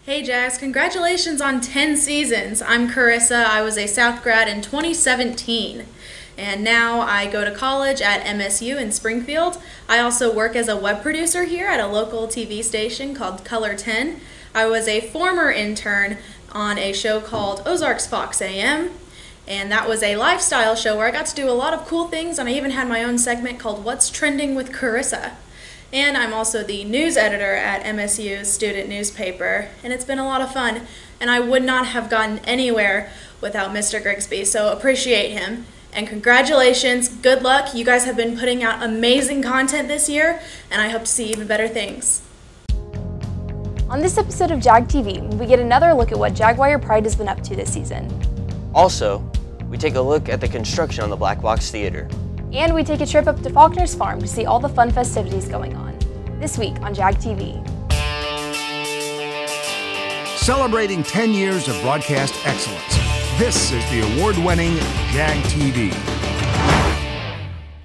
Hey Jags, congratulations on 10 seasons. I'm Carissa. I was a South grad in 2017. And now I go to college at MSU in Springfield. I also work as a web producer here at a local TV station called Color 10. I was a former intern on a show called Ozarks Fox AM. And that was a lifestyle show where I got to do a lot of cool things, and I even had my own segment called What's Trending with Carissa. And I'm also the news editor at MSU's student newspaper, and it's been a lot of fun, and I would not have gotten anywhere without Mr. Grigsby, so appreciate him. And congratulations, good luck, you guys have been putting out amazing content this year, and I hope to see even better things. On this episode of Jag TV, we get another look at what Jaguar Pride has been up to this season. Also, we take a look at the construction on the Black Box Theater. And we take a trip up to Faulkner's Farm to see all the fun festivities going on. This week on Jag TV. Celebrating 10 years of broadcast excellence, this is the award-winning Jag TV.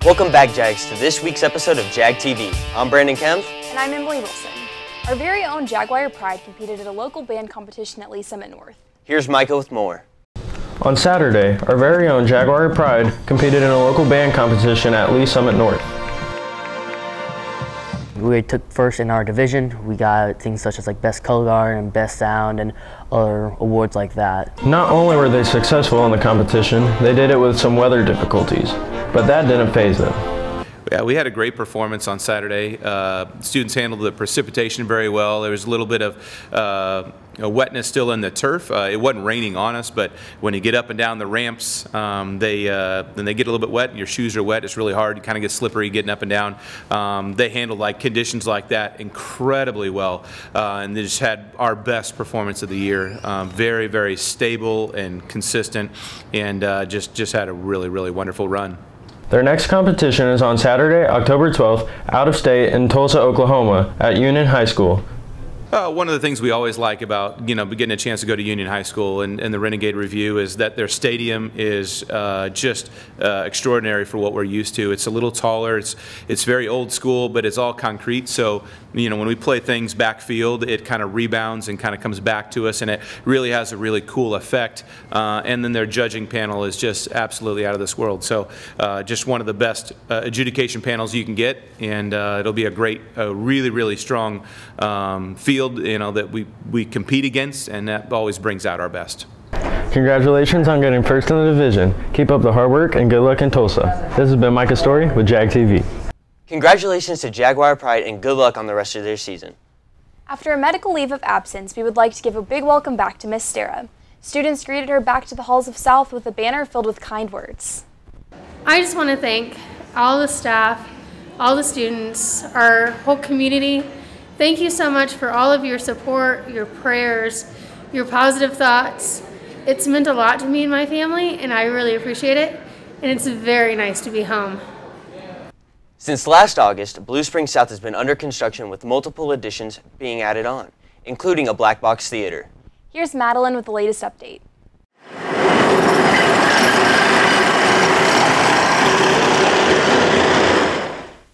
Welcome back, Jags, to this week's episode of Jag TV. I'm Brandon Kempf. And I'm Emily Wilson. Our very own Jaguar Pride competed at a local band competition at Lee Summit North. Here's Micah with more. On Saturday, our very own Jaguar Pride competed in a local band competition at Lee Summit North. We took first in our division. We got things such as Best Color Guard and Best Sound and other awards like that. Not only were they successful in the competition, they did it with some weather difficulties, but that didn't faze them. Yeah, we had a great performance on Saturday. Students handled the precipitation very well. There was a little bit of wetness still in the turf. It wasn't raining on us, but when you get up and down the ramps, then they get a little bit wet, and your shoes are wet. It's really hard. You kind of get slippery getting up and down. They handled conditions like that incredibly well, and they just had our best performance of the year. Very, very stable and consistent, and just had a really, really wonderful run. Their next competition is on Saturday, October 12th, out of state in Tulsa, Oklahoma, at Union High School. One of the things we always like about getting a chance to go to Union High School and the Renegade Review is that their stadium is just extraordinary for what we're used to. It's a little taller. It's very old school, but it's all concrete. So when we play things backfield, it kind of rebounds and kind of comes back to us, and it really has a really cool effect. And then their judging panel is just absolutely out of this world. So just one of the best adjudication panels you can get, and it'll be a really, really strong field that we compete against, and that always brings out our best. Congratulations on getting first in the division. Keep up the hard work and good luck in Tulsa. This has been Micah Story with Jag TV. Congratulations to Jaguar Pride and good luck on the rest of their season. After a medical leave of absence, we would like to give a big welcome back to Miss Stara. Students greeted her back to the halls of South with a banner filled with kind words. I just want to thank all the staff, all the students, our whole community. Thank you so much for all of your support, your prayers, your positive thoughts. It's meant a lot to me and my family, and I really appreciate it, and it's very nice to be home. Since last August, Blue Springs South has been under construction with multiple additions being added on, including a black box theater. Here's Madeline with the latest update.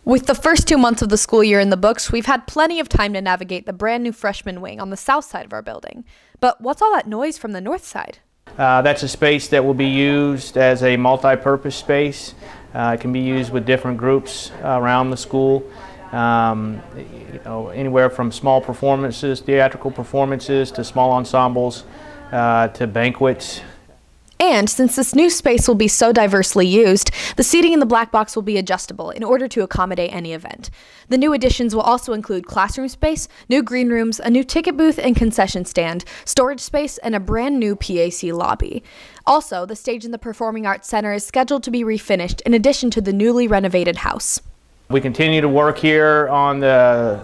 With the first 2 months of the school year in the books, we've had plenty of time to navigate the brand new freshman wing on the south side of our building. But what's all that noise from the north side? That's a space that will be used as a multi-purpose space. It can be used with different groups around the school. Anywhere from small performances, theatrical performances, to small ensembles, to banquets. And since this new space will be so diversely used, the seating in the black box will be adjustable in order to accommodate any event. The new additions will also include classroom space, new green rooms, a new ticket booth and concession stand, storage space, and a brand new PAC lobby. Also, the stage in the Performing Arts Center is scheduled to be refinished in addition to the newly renovated house. We continue to work here on the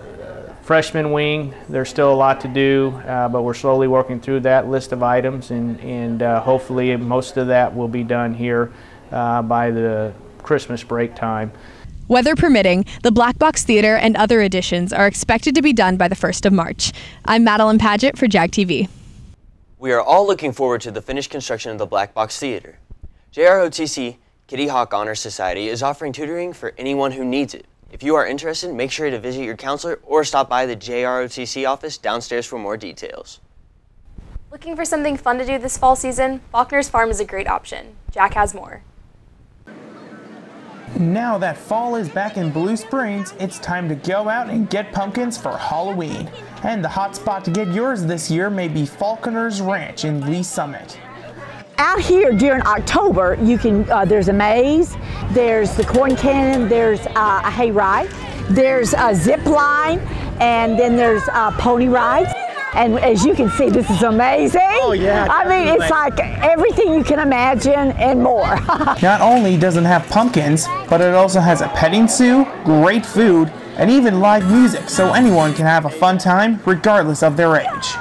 freshman wing. There's still a lot to do, but we're slowly working through that list of items, and hopefully most of that will be done here by the Christmas break time. Weather permitting, the Black Box Theater and other additions are expected to be done by the 1st of March. I'm Madeline Paget for Jag TV. We are all looking forward to the finished construction of the Black Box Theater. JROTC Kitty Hawk Honor Society is offering tutoring for anyone who needs it. If you are interested, make sure to visit your counselor or stop by the JROTC office downstairs for more details. Looking for something fun to do this fall season? Faulkner's Farm is a great option. Jack has more. Now that fall is back in Blue Springs, it's time to go out and get pumpkins for Halloween. And the hot spot to get yours this year may be Faulkner's Ranch in Lee Summit. Out here during October, you can there's a maze, there's the corn cannon, there's a hayride, there's a zip line, and then there's pony rides. And as you can see, this is amazing. Oh yeah. I mean, it's like everything you can imagine and more. Not only does it have pumpkins, but it also has a petting zoo, great food, and even live music, so anyone can have a fun time regardless of their age.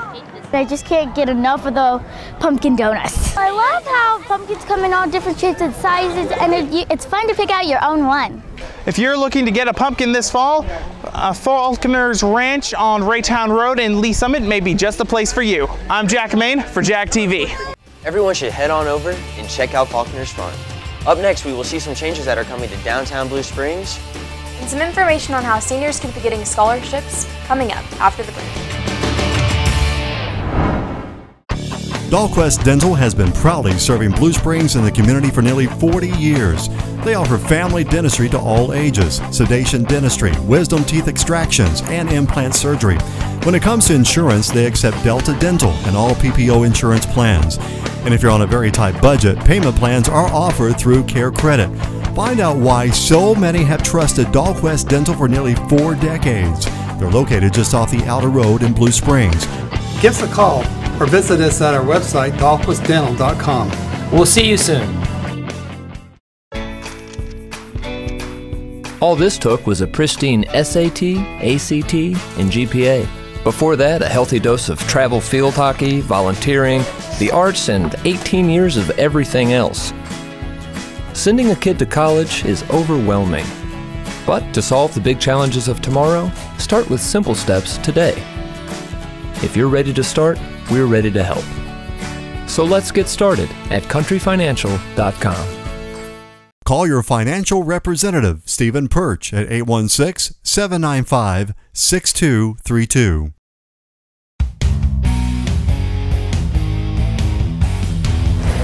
I just can't get enough of the pumpkin donuts. I love how pumpkins come in all different shapes and sizes, and it's fun to pick out your own one. If you're looking to get a pumpkin this fall, Faulkner's Ranch on Raytown Road in Lee Summit may be just the place for you. I'm Jack Main for Jag TV. Everyone should head on over and check out Faulkner's Farm. Up next, we will see some changes that are coming to downtown Blue Springs. And some information on how seniors could be getting scholarships coming up after the break. Dahlquist Dental has been proudly serving Blue Springs and the community for nearly 40 years. They offer family dentistry to all ages, sedation dentistry, wisdom teeth extractions, and implant surgery. When it comes to insurance, they accept Delta Dental and all PPO insurance plans. And if you're on a very tight budget, payment plans are offered through Care Credit. Find out why so many have trusted Dahlquist Dental for nearly 4 decades. They're located just off the outer road in Blue Springs. Give us a call or visit us at our website, dahlquistdental.com. We'll see you soon. All this took was a pristine SAT, ACT, and GPA. Before that, a healthy dose of travel field hockey, volunteering, the arts, and 18 years of everything else. Sending a kid to college is overwhelming. But to solve the big challenges of tomorrow, start with simple steps today. If you're ready to start, we're ready to help. So let's get started at countryfinancial.com. Call your financial representative, Stephen Perch, at 816-795-6232.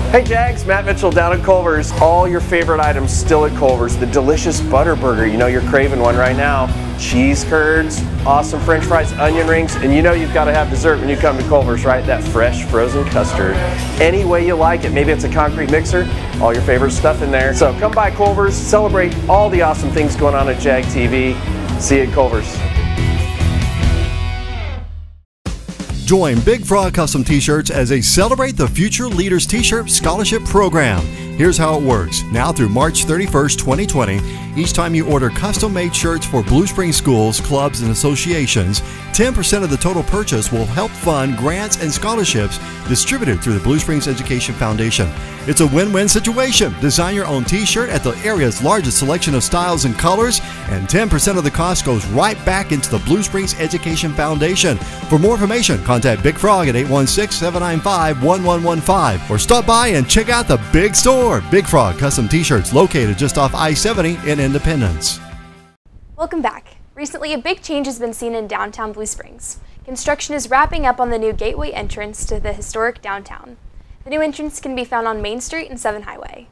Hey Jags, Matt Mitchell down at Culver's. All your favorite items still at Culver's. The delicious butter burger, you know you're craving one right now. Cheese curds, awesome french fries, onion rings, and you know you've got to have dessert when you come to Culver's, right? That fresh frozen custard. Any way you like it. Maybe it's a concrete mixer, all your favorite stuff in there. So come by Culver's, celebrate all the awesome things going on at Jag TV. See you at Culver's. Join Big Frog Custom T-shirts as they Celebrate the Future Leaders T-shirt Scholarship Program. Here's how it works. Now through March 31st, 2020, each time you order custom-made shirts for Blue Springs schools, clubs, and associations, 10% of the total purchase will help fund grants and scholarships distributed through the Blue Springs Education Foundation. It's a win-win situation. Design your own T-shirt at the area's largest selection of styles and colors, and 10% of the cost goes right back into the Blue Springs Education Foundation. For more information, contact Big Frog at 816-795-1115 or stop by and check out the big store. Big Frog Custom T-shirts located just off I-70 in Independence. Welcome back. Recently, a big change has been seen in downtown Blue Springs. Construction is wrapping up on the new gateway entrance to the historic downtown. The new entrance can be found on Main Street and 7 Highway.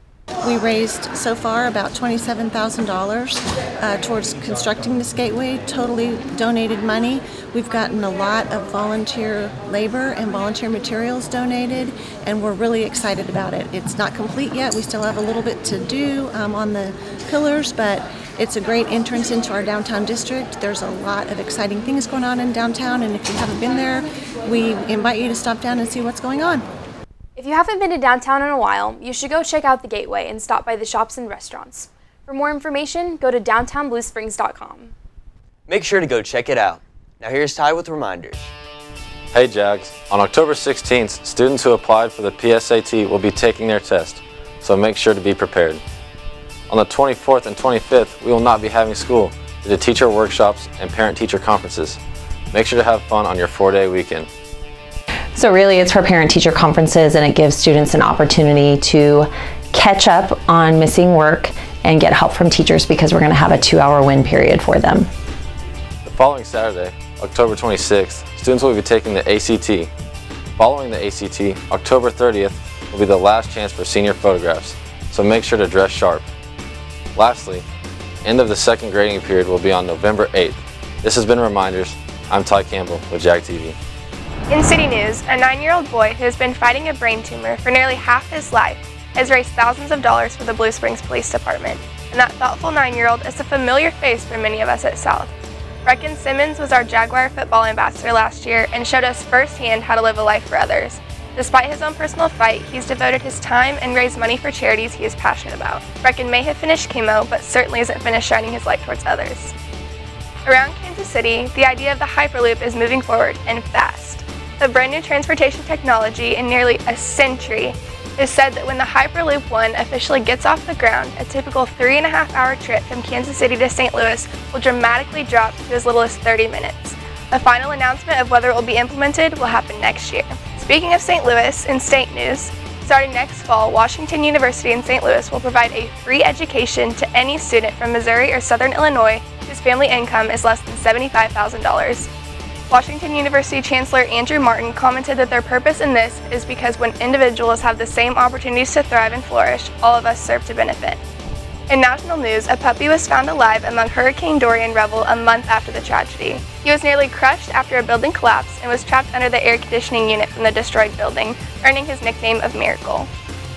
We raised so far about $27,000 towards constructing this gateway, totally donated money. We've gotten a lot of volunteer labor and volunteer materials donated, and we're really excited about it. It's not complete yet. We still have a little bit to do on the pillars, but it's a great entrance into our downtown district. There's a lot of exciting things going on in downtown, and if you haven't been there, we invite you to stop down and see what's going on. If you haven't been to downtown in a while, you should go check out the gateway and stop by the shops and restaurants. For more information, go to downtownbluesprings.com. Make sure to go check it out. Now here's Ty with reminders. Hey Jags, on October 16th, students who applied for the PSAT will be taking their test, so make sure to be prepared. On the 24th and 25th, we will not be having school due to teacher workshops and parent-teacher conferences. Make sure to have fun on your 4-day weekend. So really it's for parent-teacher conferences, and it gives students an opportunity to catch up on missing work and get help from teachers because we're going to have a 2-hour win period for them. The following Saturday, October 26th, students will be taking the ACT. Following the ACT, October 30th will be the last chance for senior photographs, so make sure to dress sharp. Lastly, end of the second grading period will be on November 8th. This has been Reminders. I'm Ty Campbell with Jag TV. In city news, a 9-year-old boy who has been fighting a brain tumor for nearly half his life has raised thousands of dollars for the Blue Springs Police Department. And that thoughtful 9-year-old is a familiar face for many of us at South. Reckon Simmons was our Jaguar football ambassador last year and showed us firsthand how to live a life for others. Despite his own personal fight, he's devoted his time and raised money for charities he is passionate about. Reckon may have finished chemo, but certainly isn't finished shining his light towards others. Around Kansas City, the idea of the Hyperloop is moving forward, and fast. The brand new transportation technology in nearly a century is said that when the Hyperloop 1 officially gets off the ground, a typical 3.5-hour trip from Kansas City to St. Louis will dramatically drop to as little as 30 minutes. A final announcement of whether it will be implemented will happen next year. Speaking of St. Louis, in state news, starting next fall, Washington University in St. Louis will provide a free education to any student from Missouri or Southern Illinois whose family income is less than $75,000. Washington University Chancellor Andrew Martin commented that their purpose in this is because when individuals have the same opportunities to thrive and flourish, all of us serve to benefit. In national news, a puppy was found alive among Hurricane Dorian rubble a month after the tragedy. He was nearly crushed after a building collapsed and was trapped under the air conditioning unit from the destroyed building, earning his nickname of Miracle.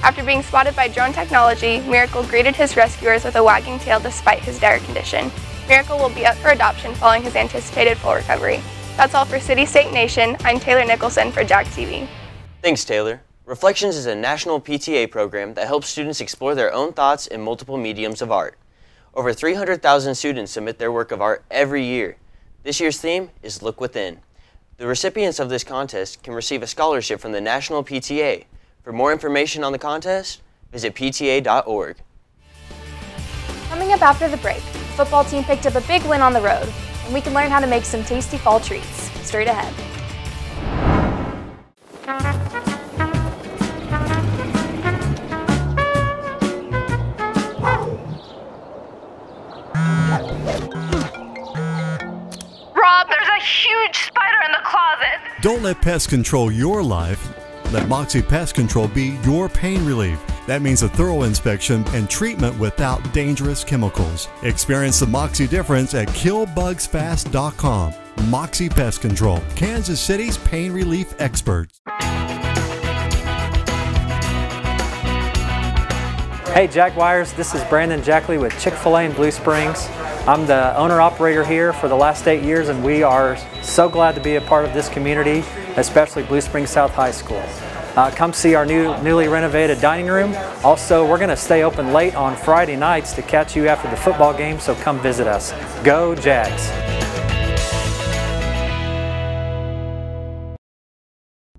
After being spotted by drone technology, Miracle greeted his rescuers with a wagging tail despite his dire condition. Miracle will be up for adoption following his anticipated full recovery. That's all for City State Nation. I'm Taylor Nicholson for Jag TV. Thanks, Taylor. Reflections is a national PTA program that helps students explore their own thoughts in multiple mediums of art. Over 300,000 students submit their work of art every year. This year's theme is Look Within. The recipients of this contest can receive a scholarship from the National PTA. For more information on the contest, visit pta.org. Coming up after the break, the football team picked up a big win on the road, and we can learn how to make some tasty fall treats. Straight ahead. Rob, there's a huge spider in the closet. Don't let pests control your life. Let Moxie Pest Control be your pain relief. That means a thorough inspection and treatment without dangerous chemicals. Experience the Moxie difference at killbugsfast.com. Moxie Pest Control, Kansas City's pain relief experts. Hey Jaguars, this is Brandon Jackley with Chick-fil-A in Blue Springs. I'm the owner-operator here for the last 8 years, and we are so glad to be a part of this community, especially Blue Springs South High School. Come see our newly renovated dining room. Also, we're going to stay open late on Friday nights to catch you after the football game, so come visit us. Go Jags!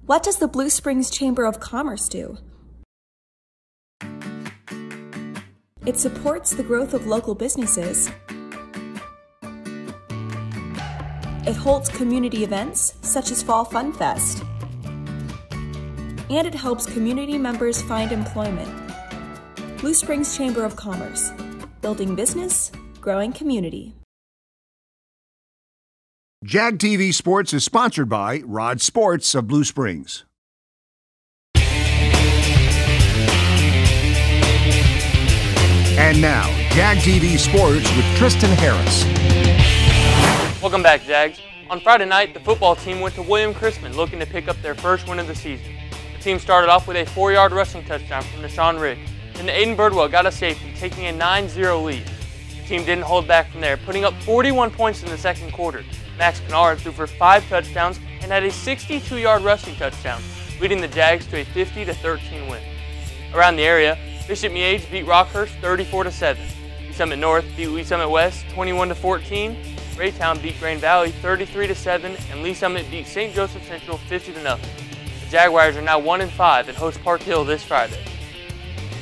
What does the Blue Springs Chamber of Commerce do? It supports the growth of local businesses. It holds community events such as Fall Fun Fest. And it helps community members find employment. Blue Springs Chamber of Commerce, building business, growing community. Jag TV Sports is sponsored by Rod Sports of Blue Springs. And now, Jag TV Sports with Tristan Harris. Welcome back, Jags. On Friday night, the football team went to William Chrisman looking to pick up their first win of the season. The team started off with a 4-yard rushing touchdown from Deshaun Rigg. Then Aiden Birdwell got a safety, taking a 9-0 lead. The team didn't hold back from there, putting up 41 points in the second quarter. Max Kennard threw for 5 touchdowns and had a 62-yard rushing touchdown, leading the Jags to a 50-13 win. Around the area, Bishop Miege beat Rockhurst 34-7. Lee Summit North beat Lee Summit West 21-14. Raytown beat Grand Valley 33-7, and Lee Summit beat St. Joseph Central 50-0. The Jaguars are now 1-5 and host Park Hill this Friday.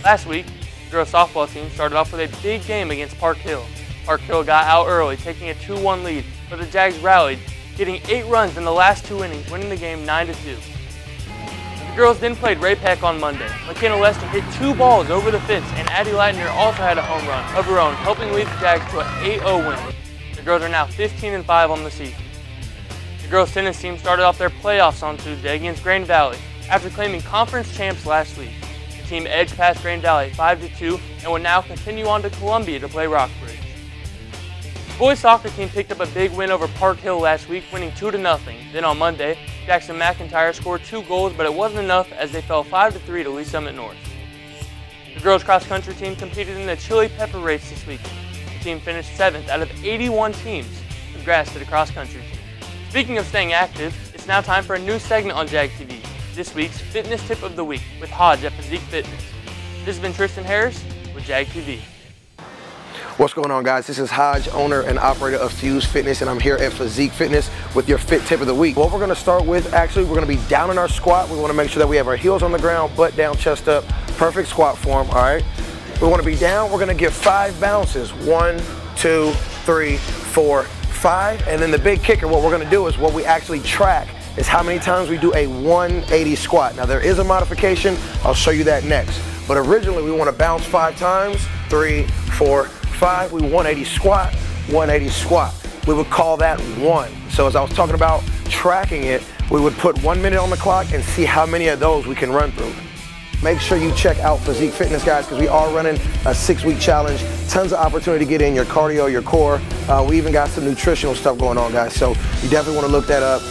Last week, the girls softball team started off with a big game against Park Hill. Park Hill got out early, taking a 2-1 lead, but the Jags rallied, getting 8 runs in the last 2 innings, winning the game 9-2. The girls then played Ray-Peck on Monday. McKenna Lester hit 2 balls over the fence, and Addie Lightner also had a home run of her own, helping lead the Jags to an 8-0 win. The girls are now 15-5 on the season. The girls tennis team started off their playoffs on Tuesday against Grand Valley after claiming conference champs last week. The team edged past Grand Valley 5-2 and will now continue on to Columbia to play Rockbridge. The boys soccer team picked up a big win over Park Hill last week, winning 2-0. Then on Monday, Jackson McIntyre scored 2 goals, but it wasn't enough as they fell 5-3 to Lee Summit North. The girls cross country team competed in the chili pepper race this weekend. The team finished 7th out of 81 teams. Congrats to the cross country team. Speaking of staying active, it's now time for a new segment on Jag TV. This week's Fitness Tip of the Week with Hodge at Physique Fitness. This has been Tristan Harris with Jag TV. What's going on, guys? This is Hodge, owner and operator of Fuse Fitness, and I'm here at Physique Fitness with your Fit Tip of the Week. What we're gonna start with, actually, we're gonna be down in our squat. We wanna make sure that we have our heels on the ground, butt down, chest up, perfect squat form, all right? We wanna be down, we're gonna give 5 bounces. 1, 2, 3, 4, 5. And then the big kicker, what we're gonna do is what we actually track is how many times we do a 180 squat. Now there is a modification, I'll show you that next. But originally we wanna bounce 5 times, 3, 4, 5, we 180 squat, 180 squat. We would call that 1. So as I was talking about tracking it, we would put 1 minute on the clock and see how many of those we can run through. Make sure you check out Physique Fitness, guys, because we are running a 6-week challenge. Tons of opportunity to get in your cardio, your core. We even got some nutritional stuff going on, guys, so you definitely want to look that up.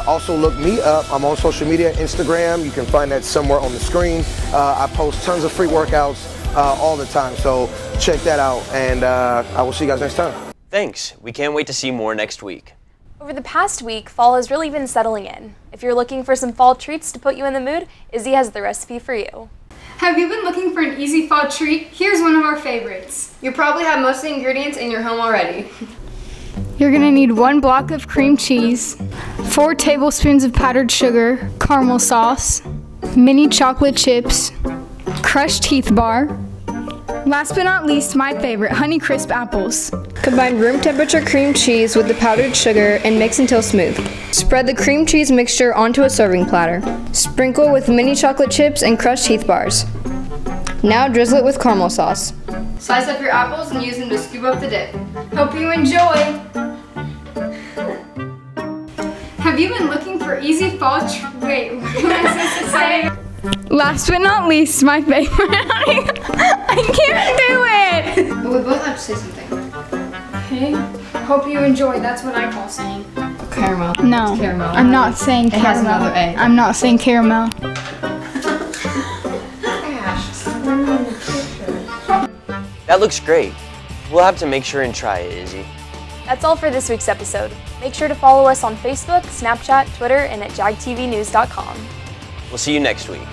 Also look me up. I'm on social media, Instagram. You can find that somewhere on the screen. I post tons of free workouts all the time, so check that out, and I will see you guys next time. Thanks. We can't wait to see more next week. Over the past week, fall has really been settling in. If you're looking for some fall treats to put you in the mood, Izzy has the recipe for you. Have you been looking for an easy fall treat? Here's one of our favorites. You probably have most of the ingredients in your home already. You're gonna need 1 block of cream cheese, 4 tablespoons of powdered sugar, caramel sauce, mini chocolate chips, crushed Heath bar, last but not least, my favorite, Honeycrisp apples. Combine room temperature cream cheese with the powdered sugar and mix until smooth. Spread the cream cheese mixture onto a serving platter. Sprinkle with mini chocolate chips and crushed Heath bars. Now drizzle it with caramel sauce. Slice up your apples and use them to scoop up the dip. Hope you enjoy! Have you been looking for easy fall wait, what am I supposed to say? Last but not least, my favorite. I can't do it! But we both have to say something. Okay? Hope you enjoy. That's what I call saying. Caramel. No. It's caramel. I'm not saying caramel. It has another A. I'm not saying caramel. That looks great. We'll have to make sure and try it, Izzy. That's all for this week's episode. Make sure to follow us on Facebook, Snapchat, Twitter, and at jagtvnews.com. We'll see you next week.